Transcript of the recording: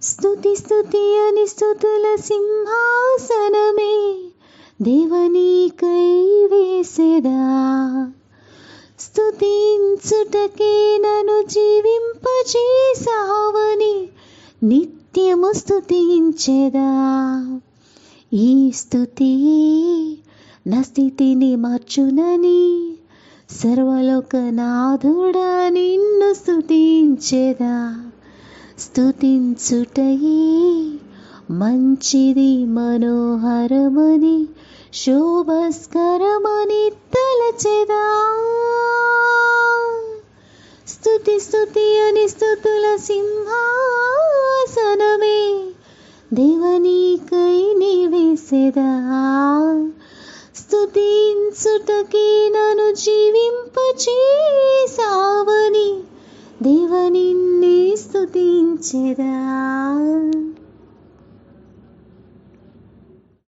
స్తుతి స్తుతి అని స్తుతుల సింహాసనమే దేవనీకై వేసెదా. స్తుతించుటకే నన్ను జీవింపచేసావని నిత్యము స్తుతించెదా. ఈ స్తుతి నా స్థితిని మార్చునని సర్వలోకనాథుడా నిన్ను స్తుతించెదా. స్తుతించుటయే మంచిది మనోహరమని శోభస్కరమని తలచెదా. స్తుతి స్తుతి అని స్తుతుల సింహాసనమే దేవనీకై వేసెదా. స్తుతించుటకే నన్ను జీవింపచేసావని దేవ నిన్నే స్తుతించెదా.